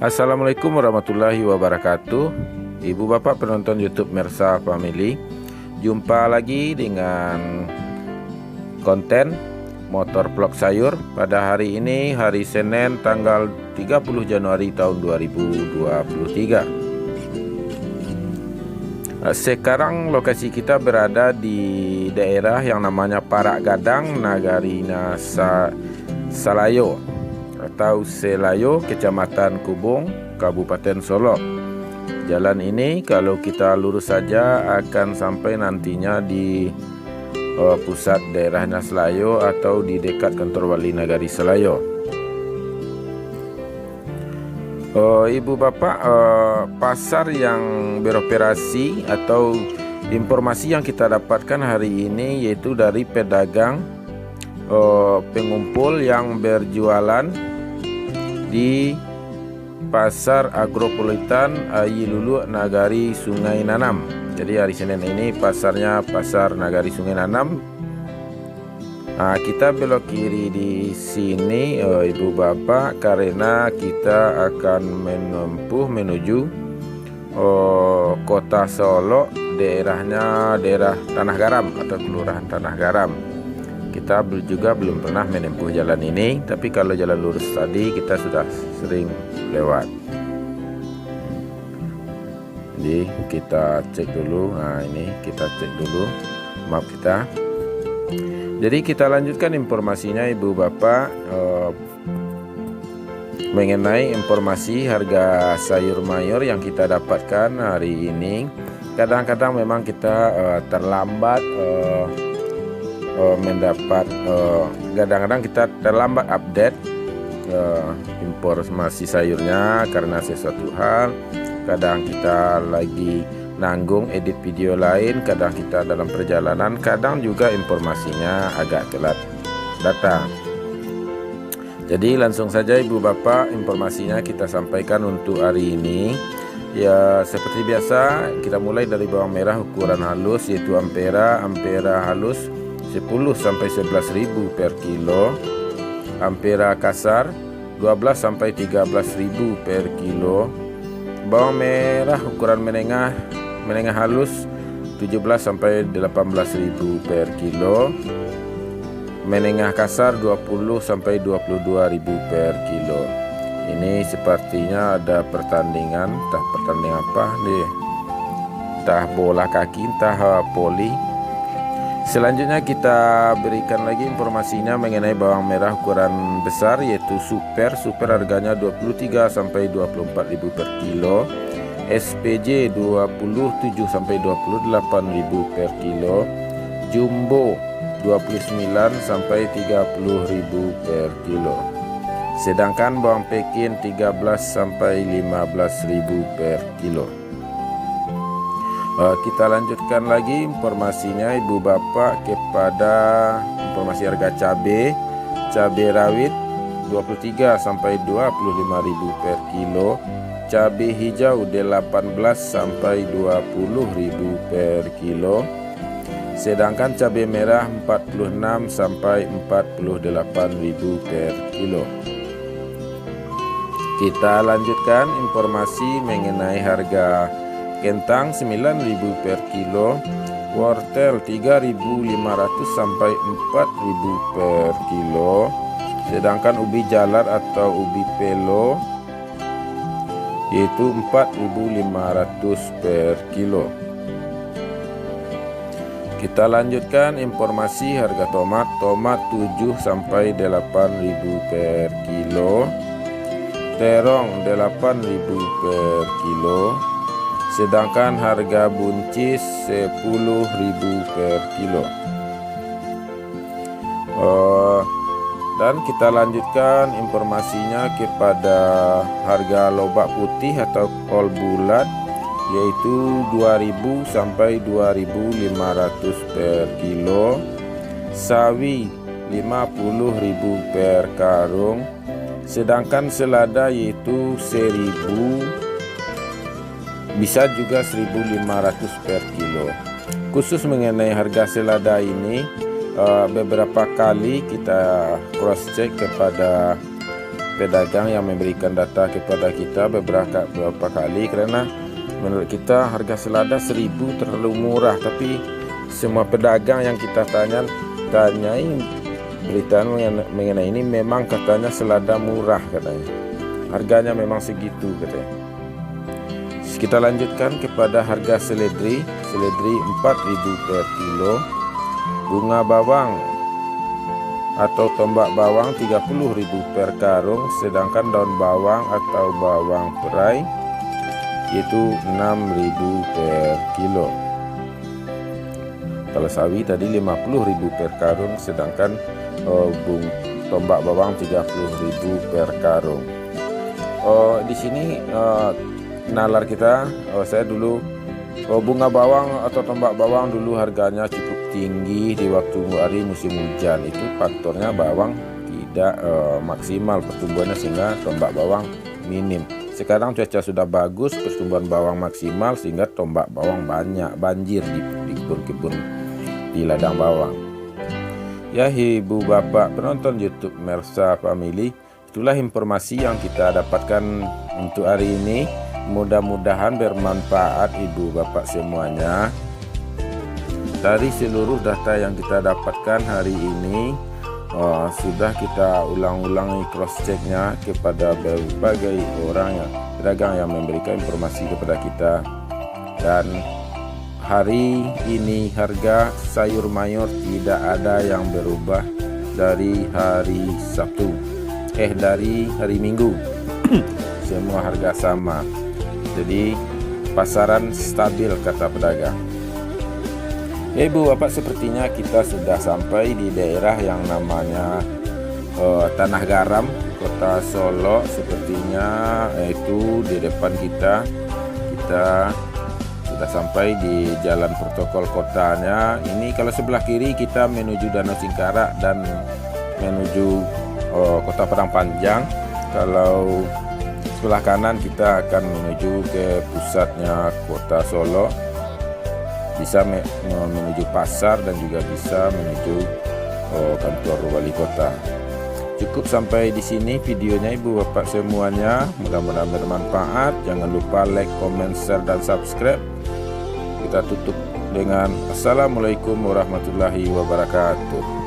Assalamualaikum warahmatullahi wabarakatuh. Ibu bapak penonton YouTube Mersa Family, jumpa lagi dengan konten motor vlog sayur pada hari ini, hari Senin tanggal 30 Januari tahun 2023. Sekarang lokasi kita berada di daerah yang namanya Parak Gadang, Nagarina Salayo atau Selayo, Kecamatan Kubung, Kabupaten Solok. Jalan ini kalau kita lurus saja akan sampai nantinya di pusat daerahnya Selayo atau di dekat kantor Wali Nagari Selayo. Ibu bapak, pasar yang beroperasi atau informasi yang kita dapatkan hari ini yaitu dari pedagang pengumpul yang berjualan di Pasar Agropolitan Ayilulu Nagari Sungai Nanam. Jadi hari Senin ini pasarnya Pasar Nagari Sungai Nanam. Nah, kita belok kiri di sini, ibu bapak, karena kita akan menuju kota Solo, daerahnya daerah Tanah Garam atau Kelurahan Tanah Garam. Kita juga belum pernah menempuh jalan ini, tapi kalau jalan lurus tadi kita sudah sering lewat. Jadi kita cek dulu. Nah, ini kita cek dulu map kita. Jadi kita lanjutkan informasinya ibu bapak, mengenai informasi harga sayur mayur yang kita dapatkan hari ini. Kadang-kadang memang kita terlambat mendapat, kadang-kadang kita terlambat update informasi sayurnya karena sesuatu hal. Kadang kita lagi nanggung edit video lain, kadang kita dalam perjalanan, kadang juga informasinya agak telat datang. Jadi langsung saja ibu bapak, informasinya kita sampaikan untuk hari ini. Ya, seperti biasa kita mulai dari bawang merah ukuran halus yaitu Ampera halus 10 sampai 11.000 per kilo, Ampera kasar 12 sampai 13.000 per kilo, bawang merah ukuran menengah halus 17 sampai 18.000 per kilo, menengah kasar 20 sampai 22.000 per kilo. Ini sepertinya ada pertandingan, entah pertandingan apa nih, entah bola kaki, entah poli. Selanjutnya kita berikan lagi informasinya mengenai bawang merah ukuran besar yaitu super harganya 23 sampai 24.000 per kilo, SPJ 27 sampai 28.000 per kilo, jumbo 29 sampai 30.000 per kilo. Sedangkan bawang Pekin 13 sampai 15.000 per kilo. Kita lanjutkan lagi informasinya ibu bapak kepada informasi harga cabai rawit 23 sampai 25.000 per kilo, cabai hijau 18 sampai 20.000 per kilo, sedangkan cabai merah 46 sampai 48.000 per kilo. Kita lanjutkan informasi mengenai harga kentang 9.000 per kilo, wortel 3.500 sampai 4.000 per kilo, sedangkan ubi jalar atau ubi pelo yaitu 4.500 per kilo. Kita lanjutkan informasi harga tomat 7 sampai 8.000 per kilo, terong 8.000 per kilo, sedangkan harga buncis 10.000 per kilo. Dan kita lanjutkan informasinya kepada harga lobak putih atau kol bulat yaitu 2.000 sampai 2.500 per kilo, sawi 50.000 per karung, sedangkan selada yaitu 1.000, bisa juga 1.500 per kilo. Khusus mengenai harga selada ini, beberapa kali kita cross check kepada pedagang yang memberikan data kepada kita beberapa kali, karena menurut kita harga selada 1.000 terlalu murah. Tapi semua pedagang yang kita tanyai berita mengenai ini memang katanya selada murah, katanya harganya memang segitu katanya. Kita lanjutkan kepada harga seledri 4.000 per kilo. Bunga bawang atau tombak bawang 30.000 per karung, sedangkan daun bawang atau bawang perai yaitu 6.000 per kilo. Kalau sawi tadi 50.000 per karung, sedangkan tombak bawang 30.000 per karung. Di sini nalar kita, saya dulu bunga bawang atau tombak bawang dulu harganya cukup tinggi di waktu hari musim hujan. Itu faktornya bawang tidak maksimal pertumbuhannya sehingga tombak bawang minim. Sekarang cuaca sudah bagus, pertumbuhan bawang maksimal sehingga tombak bawang banyak, banjir di kebun-kebun di ladang bawang. Ya ibu bapak penonton YouTube Mersa Family, itulah informasi yang kita dapatkan untuk hari ini. Mudah-mudahan bermanfaat ibu bapak semuanya. Dari seluruh data yang kita dapatkan hari ini, sudah kita ulang-ulangi cross checknya kepada berbagai orang pedagang yang memberikan informasi kepada kita. Dan hari ini harga sayur mayur tidak ada yang berubah dari hari Sabtu, dari hari Minggu. Semua harga sama. Jadi pasaran stabil, kata pedagang. Ibu bapak, sepertinya kita sudah sampai di daerah yang namanya Tanah Garam, Kota Solo. Sepertinya itu di depan kita sudah sampai di jalan protokol kotanya. Ini kalau sebelah kiri kita menuju Danau Singkarak dan menuju Kota Padang Panjang. Kalau sebelah kanan kita akan menuju ke pusatnya Kota Solo, bisa menuju pasar dan juga bisa menuju kantor wali kota. Cukup sampai di sini videonya ibu bapak semuanya, mudah-mudahan bermanfaat. Jangan lupa like, comment, share dan subscribe. Kita tutup dengan assalamualaikum warahmatullahi wabarakatuh.